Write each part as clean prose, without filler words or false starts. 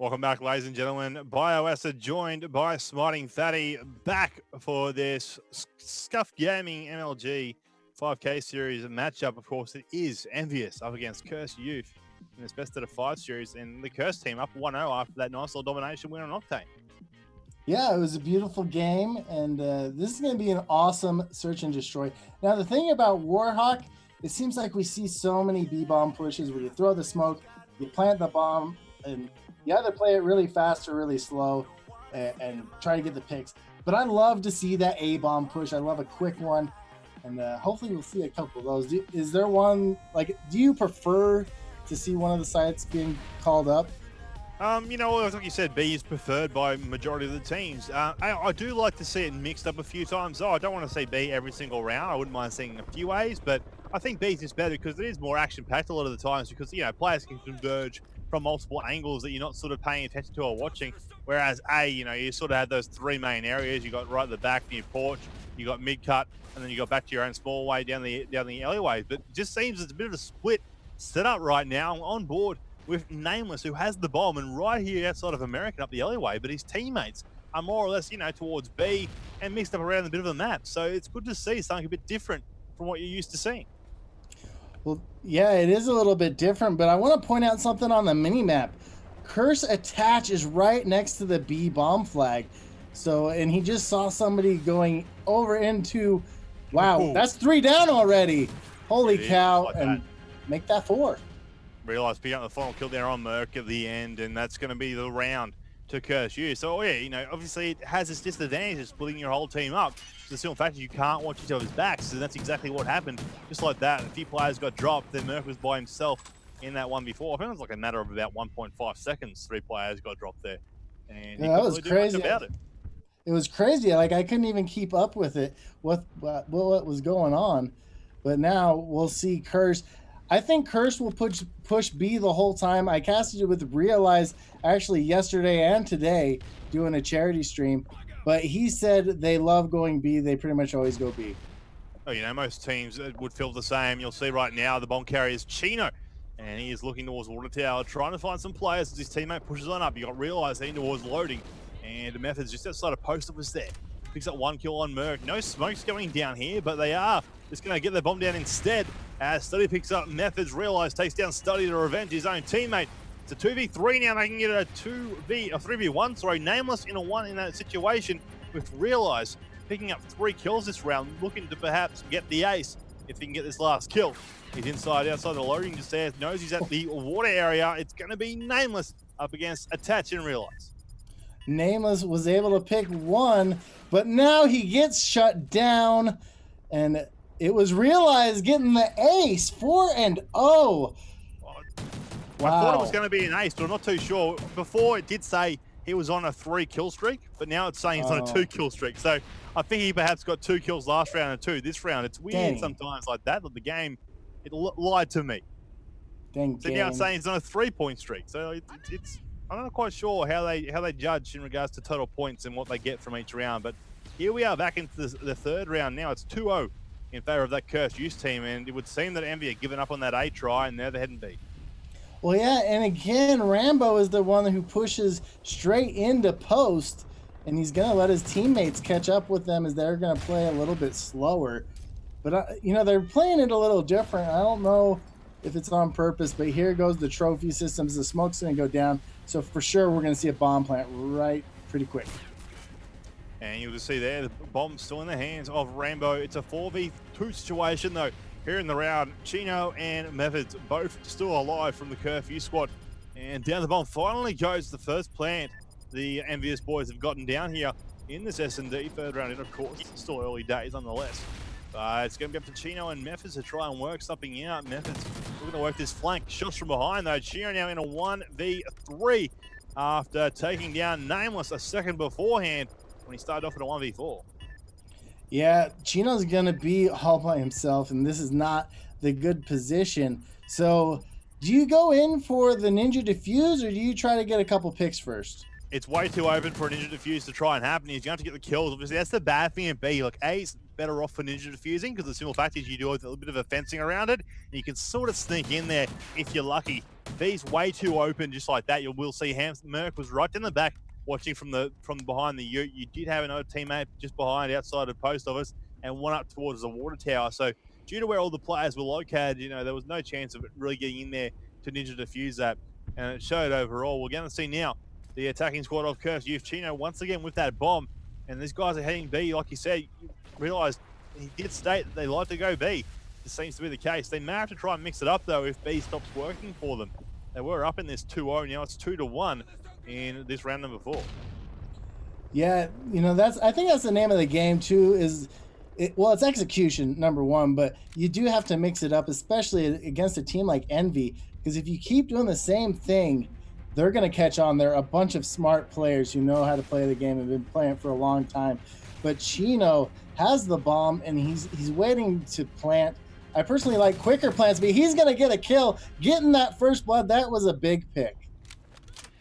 Welcome back, ladies and gentlemen. BioAcid joined by Smiting Fatty back for this Scuf Gaming MLG 5K series matchup. Of course, it is Envious up against Cursed Youth in this best out of 5 series, and the Cursed team up 1-0 after that nice little domination win on Octane. Yeah, it was a beautiful game, and this is going to be an awesome search and destroy. Now, the thing about Warhawk, it seems like we see so many B-bomb pushes where you throw the smoke, you plant the bomb, and you either play it really fast or really slow and try to get the picks. But I love to see that A-bomb push. I love a quick one, and hopefully we'll see a couple of those. Is there one, like, do you prefer to see one of the sites being called up? Like you said, B is preferred by majority of the teams. I do like to see it mixed up a few times. I don't want to see B every single round. I wouldn't mind seeing a few A's, but I think B is just better because it is more action-packed a lot of the times because, players can converge from multiple angles that you're not sort of paying attention to or watching. Whereas A, you sort of have those three main areas. You got right at the back near porch, you got mid-cut, and then you got back to your own small way down the alleyways. But it just seems it's a bit of a split setup right now on board with Nameless, who has the bomb and right here outside of American up the alleyway, but his teammates are more or less, towards B and mixed up around the bit of the map. So it's good to see something a bit different from what you're used to seeing. Well, yeah, it is a little bit different, but I want to point out something on the mini-map. Curse Attach is right next to the B bomb flag. So, and he just saw somebody going over into, wow, Ooh. That's 3 down already. Holy It cow, like and that. make that 4. Realised picking up the final kill there on Merc at the end, and that's going to be the round to Curse You. So, obviously it has its disadvantage of splitting your whole team up. The simple fact is you can't watch each other's backs, so that's exactly what happened. Just like that, a few players got dropped, then Merc was by himself in that 1v4. I think it was like a matter of about 1.5 seconds, 3 players got dropped there. And Yeah, that was crazy. About it. It was crazy. Like, I couldn't even keep up with it, what was going on. But now we'll see Curse. I think Curse will push B the whole time. I casted it with Realize actually yesterday and today doing a charity stream, but he said they love going B. They pretty much always go B. Oh, most teams would feel the same. You'll see right now the bomb carrier is Chino, and he is looking towards Water Tower, trying to find some players as his teammate pushes on up. You got Realize heading towards loading, and the Method's just outside of post office there. Picks up 1 kill on Merc. No smokes going down here, but they are just going to get the bomb down instead. As Study picks up Methods, Realize takes down Study to revenge his own teammate. It's a 2v3 now, making it a 3v1. Sorry, Nameless in a 1 in that situation with Realize picking up 3 kills this round, looking to perhaps get the ace if he can get this last kill. He's outside the loading just there, knows he's at the water area. It's going to be Nameless up against Attach and Realize. Nameless was able to pick 1, but now he gets shut down, and it was Realize getting the ace, 4-0. Wow. I thought it was Wow. going to be an ace, but I'm not too sure. Before it did say he was on a 3 kill streak, but now it's saying he's on a 2 kill streak. So I think he perhaps got 2 kills last round and 2 this round. It's weird Dang. sometimes like that the game, it lied to me. Dang So now it's saying he's on a 3-point streak. So it's I'm not quite sure how they judge in regards to total points and what they get from each round. But here we are back into the third round now. It's 2-0 in favor of that Cursed Youth team, and it would seem that Envy had given up on that A try, and now they're heading B. Well, yeah, and again, Rambo is the one who pushes straight into post, and he's going to let his teammates catch up with them as they're going to play a little bit slower. But, they're playing it a little different. I don't know if it's on purpose, but here goes the trophy systems. The smoke's going to go down, so for sure we're going to see a bomb plant right pretty quick. And you'll just see there, the bomb's still in the hands of Rambo. It's a 4v2 situation, though. Here in the round, Chino and Methods both still alive from the Curfew squad. And down the bomb finally goes the first plant the Envious boys have gotten down here in this S&D third round. And of course, it's still early days nonetheless. It's going to be up to Chino and Methods to try and work something out. Methods looking to work this flank. Shots from behind, though. Chino now in a 1v3 after taking down Nameless a second beforehand when he started off in a 1v4. Yeah, Chino's going to be all by himself, and this is not the good position. So do you go in for the Ninja Defuse, or do you try to get a couple picks first? It's way too open for a Ninja Defuse to try and happen. He's going to have to get the kills. Obviously, that's the bad thing in B. Like, A's better off for ninja defusing because the simple fact is you do a little bit of a fencing around it, and you can sort of sneak in there if you're lucky. B's way too open, just like that. You will see Merc was right in the back, watching from behind the ute. You did have another teammate just behind, outside of post office, and one up towards the water tower. So due to where all the players were located, there was no chance of it really getting in there to ninja defuse that, and it showed overall. We're going to see now the attacking squad of Curse Youth. Chino once again with that bomb, and these guys are heading B. Like you said, you realised he did state that they like to go B. This seems to be the case. They may have to try and mix it up though if B stops working for them. They were up in this 2-0, now it's 2-1 in this round number 4. Yeah, I think that's the name of the game too. It's execution, number one, but you do have to mix it up, especially against a team like Envy, because if you keep doing the same thing, they're going to catch on. They're a bunch of smart players who know how to play the game and have been playing it for a long time. But Chino has the bomb, and he's waiting to plant. I personally like quicker plants, but he's going to get a kill. Getting that first blood, that was a big pick.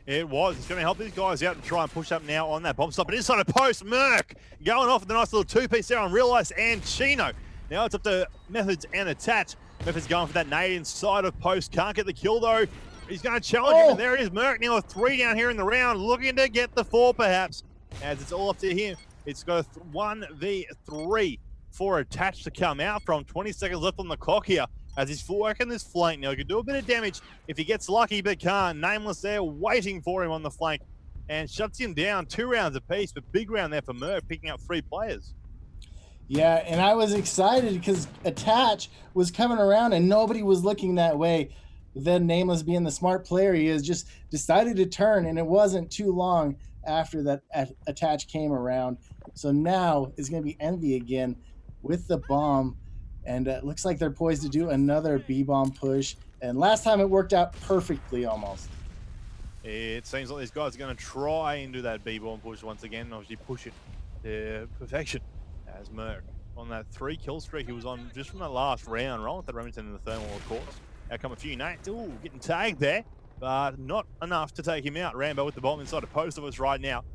It was. It's going to help these guys out and try and push up now on that bomb stop. But inside a post, Merc going off with a nice little two-piece there on Realize and Chino. Now it's up to Methods and Attach. Methods going for that nade inside of post. Can't get the kill though. He's going to challenge him, and there it is. Merc now with 3 down here in the round, looking to get the 4 perhaps, as it's all up to him. It's got a 1v3 for Attach to come out from. 20 seconds left on the clock here as he's working this flank. Now he can do a bit of damage if he gets lucky, but can't. Nameless there waiting for him on the flank and shuts him down. 2 rounds apiece, but big round there for Merc, picking up 3 players. Yeah, and I was excited because Attach was coming around and nobody was looking that way. Then Nameless, being the smart player he is, just decided to turn, and it wasn't too long after that Attach came around. So now it's going to be Envy again with the bomb, and it looks like they're poised to do another B-bomb push. And last time it worked out perfectly almost. It seems like these guys are going to try and do that B-bomb push once again, and obviously push it to perfection as Merc on that 3 kill streak he was on just from that last round, rolling with the Remington and the Thermal, of course. Out come a few nades. Ooh, getting tagged there, but not enough to take him out. Rambo with the bomb inside a post of us right now,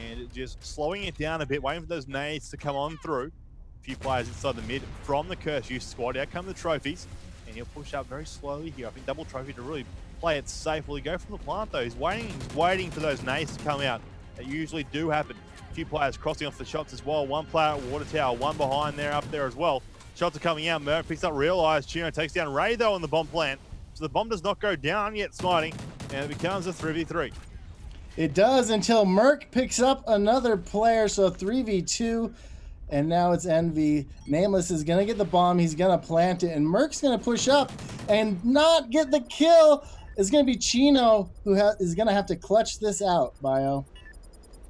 and just slowing it down a bit, waiting for those nades to come on through. A few players inside the mid from the Curse Youth squad. Out come the trophies, and he'll push up very slowly here. I think double trophy to really play it safe. Will he go from the plant though? He's waiting for those nades to come out. That usually do happen. A few players crossing off the shots as well. One player at water tower, one behind there, up there as well. Shots are coming out. Merc picks up Realize. Chino takes down Ray though on the bomb plant. So the bomb does not go down yet, smiting, and it becomes a 3v3. It does until Merc picks up another player, so 3v2, and now it's Envy. Nameless is going to get the bomb. He's going to plant it, and Merc's going to push up and not get the kill. It's going to be Chino who is going to have to clutch this out, Bio.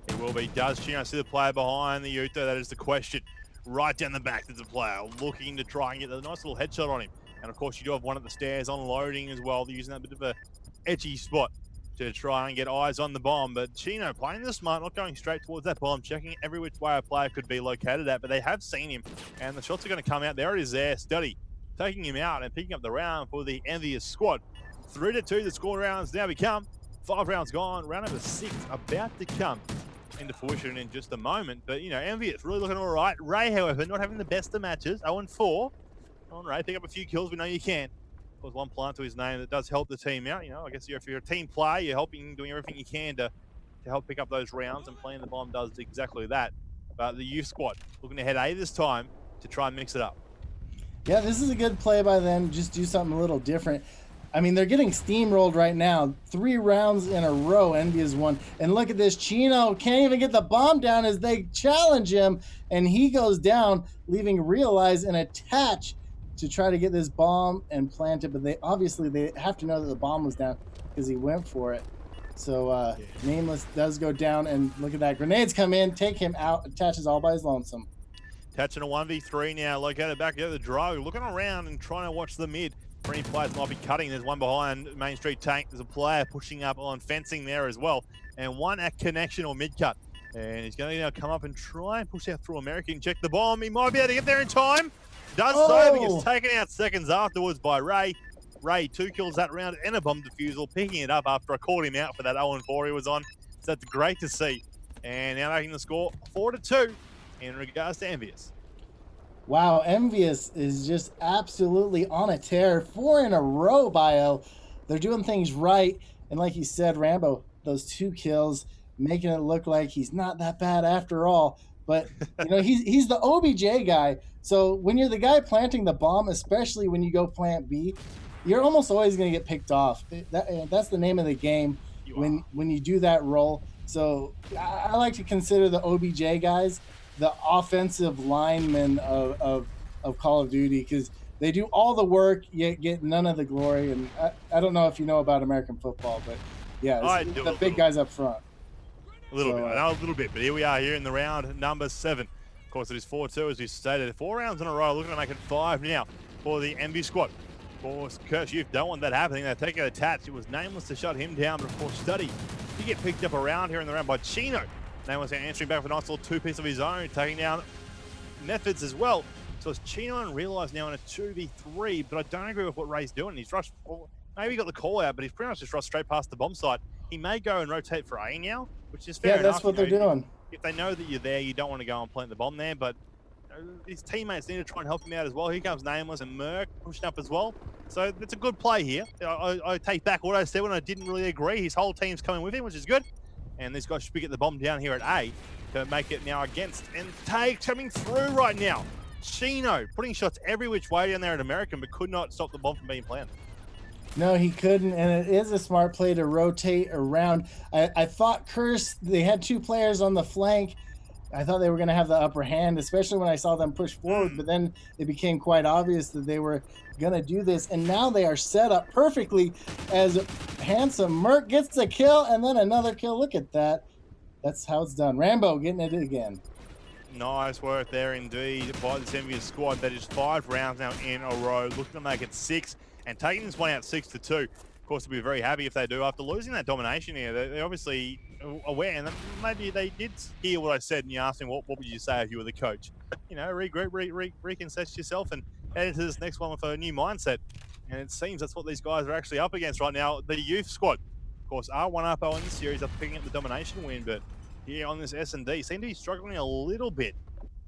It will be. Does Chino see the player behind the Yuta? That is the question. Right down the back, there's a player looking to try and get a nice little headshot on him. And of course, you do have one at the stairs unloading as well. They're using that bit of a edgy spot to try and get eyes on the bomb. But Chino playing the smart, not going straight towards that bomb, checking every which way a player could be located at. But they have seen him, and the shots are going to come out. There it is there, Steady, taking him out and picking up the round for the Envious squad. 3-2, the score rounds now become 5 rounds gone. Round number 6 about to come into fruition in just a moment. But, Envious really looking all right. Ray, however, not having the best of matches. 0-4. On Ray, pick up a few kills. We know you can. There's one plant to his name that does help the team out. I guess if you're a team player, you're helping, doing everything you can to help pick up those rounds, and playing the bomb does exactly that. But the youth squad looking to head A this time to try and mix it up. Yeah, this is a good play by them. Just do something a little different. I mean, they're getting steamrolled right now. 3 rounds in a row, Envy has won. And look at this. Chino can't even get the bomb down as they challenge him, and he goes down, leaving Realize and Attach to try to get this bomb and plant it. But they have to know that the bomb was down because he went for it. So Nameless does go down, and look at that. Grenades come in, take him out. Attach is all by his lonesome. Attach in a 1v3 now, located back at the drug, looking around and trying to watch the mid. Three players might be cutting. There's one behind Main Street Tank. There's a player pushing up on fencing there as well. And one at connection or mid cut. And he's going to now come up and try and push out through American. Check the bomb. He might be able to get there in time. Does so, but gets taken out seconds afterwards by Ray. Ray, 2 kills that round and a bomb defusal, picking it up after I called him out for that 0-4 he was on. So that's great to see. And now making the score 4-2 in regards to Envious. Wow, Envious is just absolutely on a tear. 4 in a row, Bio. They're doing things right. And like you said, Rambo, those 2 kills, making it look like he's not that bad after all. But he's the OBJ guy. So when you're the guy planting the bomb, especially when you go plant B, you're almost always going to get picked off. That's the name of the game You are. when you do that role. So I like to consider the OBJ guys the offensive linemen of Call of Duty because they do all the work yet get none of the glory. And I don't know if you know about American football, but yeah, I it's do the a big little. guys up front. A little bit. So I know a little bit, but here we are here in the round number 7. Of course, it is 4-2, as we stated. 4 rounds in a row, looking to make it 5 now for the Envy squad. Of course, Curse Youth don't want that happening. They take it attached. It was Nameless to shut him down, but of course, Study, he get picked up around here in the round by Chino. Nameless answering back with a nice little 2-piece of his own, taking down Methods as well. So it's Chino and Realize now in a 2v3, but I don't agree with what Ray's doing. He's rushed, maybe he got the call out, but he's pretty much just rushed straight past the bomb site. He may go and rotate for A now, which is fair yeah, enough. that's what they're doing. If they know that you're there, you don't want to go and plant the bomb there, but his teammates need to try and help him out as well. Here comes Nameless and Merc pushing up as well. So it's a good play here. I take back what I said when I didn't really agree. His whole team's coming with him, which is good. And these guys should be getting the bomb down here at A to make it now against. And Take coming through right now. Chino putting shots every which way down there at American, but could not stop the bomb from being planted. No, he couldn't, and it is a smart play to rotate around. I thought Curse, they had 2 players on the flank. I thought they were going to have the upper hand, especially when I saw them push forward, but then it became quite obvious that they were going to do this. And now they are set up perfectly as Handsome Merc gets a kill and then another kill. Look at that. That's how it's done. Rambo getting it again. Nice work there indeed by this Envious squad. That is 5 rounds now in a row, looking to make it 6 and taking this one out 6-2. Of course, they'll be very happy if they do. After losing that domination here, they're obviously aware, and maybe they did hear what I said, and you asked me, what would you say if you were the coach? Regroup, reconcentrate yourself, and head into this next one with a new mindset. And it seems that's what these guys are actually up against right now. The youth squad, of course, are 1-0 in the series after picking up the domination win, but here on this S&D seem to be struggling a little bit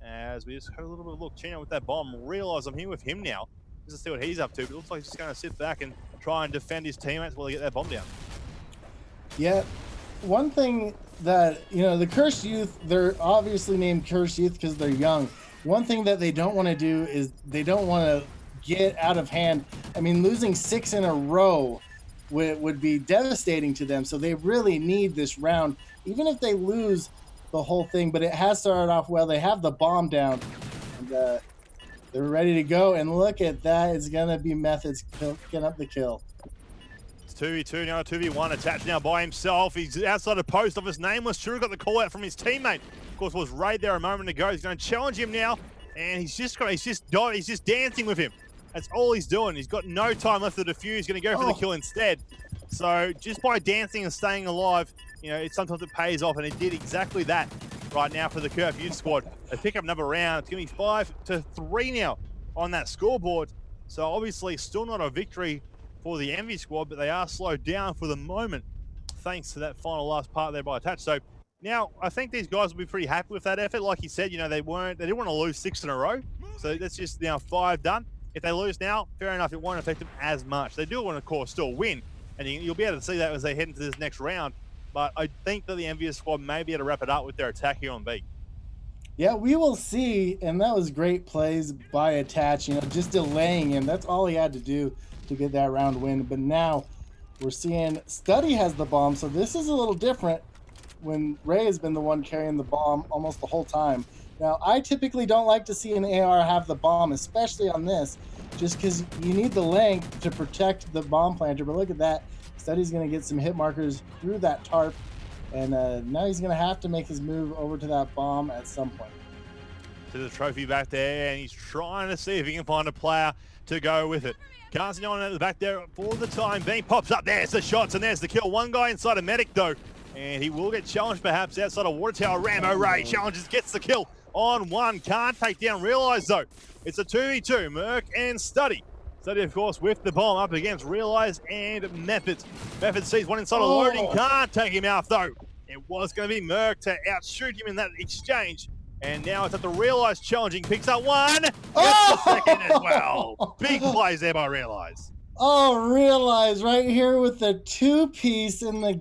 as we just had a little bit of look. Chino with that bomb, Realize I'm here with him now. Just to see what he's up to, but it looks like he's just going to sit back and try and defend his teammates while they get that bomb down. Yeah, one thing that, the Cursed Youth, they're obviously named Cursed Youth because they're young. One thing that they don't want to do is they don't want to get out of hand. I mean, losing 6 in a row would be devastating to them. So they really need this round, even if they lose the whole thing. But it has started off well. They have the bomb down, and they're ready to go. And look at that. It's going to be Methods picking up the kill. It's 2v2 now, 2v1 attached now by himself. He's outside of post office. Nameless should have got the call out from his teammate. Of course, was Raid there a moment ago. He's going to challenge him now, and he's just dancing with him. That's all he's doing. He's got no time left to defuse. He's going to go for the kill instead. So just by dancing and staying alive, sometimes it pays off, and it did exactly that right now for the Curve Youth squad. They pick up another round. It's going to be 5-3 now on that scoreboard. So obviously still not a victory for the Envy squad, but they are slowed down for the moment thanks to that final last part there by Attach. So now I think these guys will be pretty happy with that effort. Like he said, they didn't want to lose 6 in a row. So that's just now 5 done. If they lose now, fair enough, it won't affect them as much. They do want to, of course, still win, and you'll be able to see that as they head into this next round. But I think that the Envious squad may be able to wrap it up with their attack here on B. Yeah, we will see, and that was great plays by Attach, just delaying him. That's all he had to do to get that round win. But now we're seeing Study has the bomb, so this is a little different when Ray has been the one carrying the bomb almost the whole time. Now, I typically don't like to see an AR have the bomb, especially on this, just because you need the length to protect the bomb planter. But look at that. Study's going to get some hit markers through that tarp, and now he's going to have to make his move over to that bomb at some point. To the trophy back there, and he's trying to see if he can find a player to go with it. Can't see anyone at the back there for the time being. Pops up, there's the shots, and there's the kill. One guy inside a medic, though, and he will get challenged perhaps outside of Water Tower. Rambo Ray challenges, gets the kill on one. Can't take down Realize, though. It's a 2v2, Merc and Study. Study, of course, with the bomb up against Realize and Methods. Methods sees one inside a loading. Can't take him out, though. It was going to be Merc to outshoot him in that exchange. And now it's at the Realize challenging. Picks up one. Gets Oh! the second as well. Big plays there by Realize. Oh, Realize right here with the 2-piece in the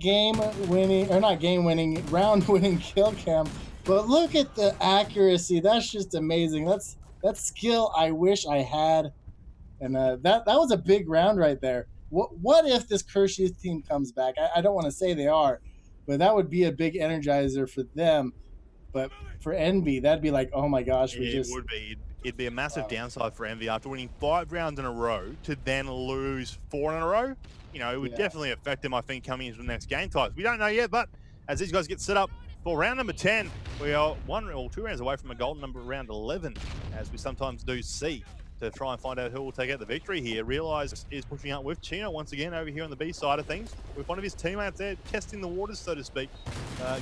round-winning kill cam. But look at the accuracy. That's just amazing. That's skill I wish I had. And that was a big round right there. What if this Curse Youth team comes back? I don't want to say they are, but that would be a big energizer for them. But for Envy, that'd be like, oh my gosh, It would be. It'd be a massive downside for Envy after winning 5 rounds in a row to then lose 4 in a row. You know, it would definitely affect them, I think, coming into the next game types. We don't know yet, but as these guys get set up for round number 10, we are 2 rounds away from a golden number round 11, as we sometimes do see, to try and find out who will take out the victory here. Realize is pushing out with Chino once again over here on the B side of things, with one of his teammates there testing the waters, so to speak.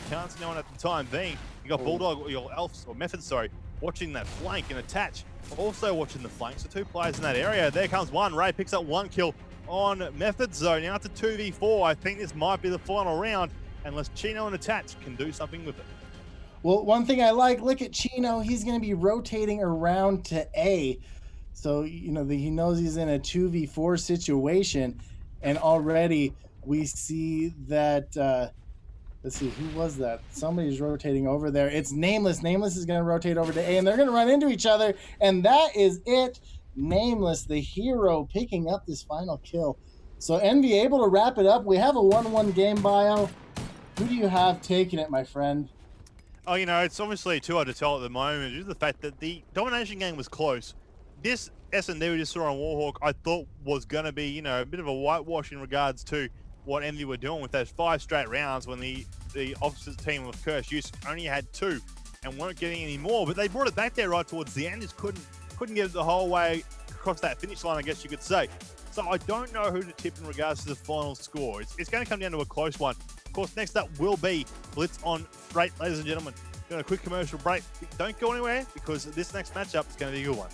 Can't see no one at the time being. You got Bulldog, or your Elf, or Method, sorry, watching that flank and attach. Also watching the flank, so 2 players in that area. There comes one. Ray picks up 1 kill on Method Zone. Now it's a 2v4. I think this might be the final round, unless Chino and Attach can do something with it. Well, one thing I like, look at Chino. He's going to be rotating around to A. So, you know, he knows he's in a 2v4 situation. And already we see that, let's see, who was that? Somebody's rotating over there. It's Nameless. Nameless is going to rotate over to A, and they're going to run into each other. And that is it. Nameless, the hero, picking up this final kill. So Envy able to wrap it up. We have a 1-1 game bio. Who do you have taking it, my friend? Oh, you know, it's obviously too hard to tell at the moment due to the fact that the domination game was close. This S&D we just saw on Warhawk, I thought was going to be, you know, a bit of a whitewash in regards to what Envy were doing with those 5 straight rounds when the opposite team with Curse Use only had 2 and weren't getting any more. But they brought it back there right towards the end, just couldn't get it the whole way across that finish line, I guess you could say. So I don't know who to tip in regards to the final score. It's going to come down to a close one. Of course, next up will be Blitz on Freight, ladies and gentlemen. Doing a quick commercial break. Don't go anywhere because this next matchup is going to be a good one.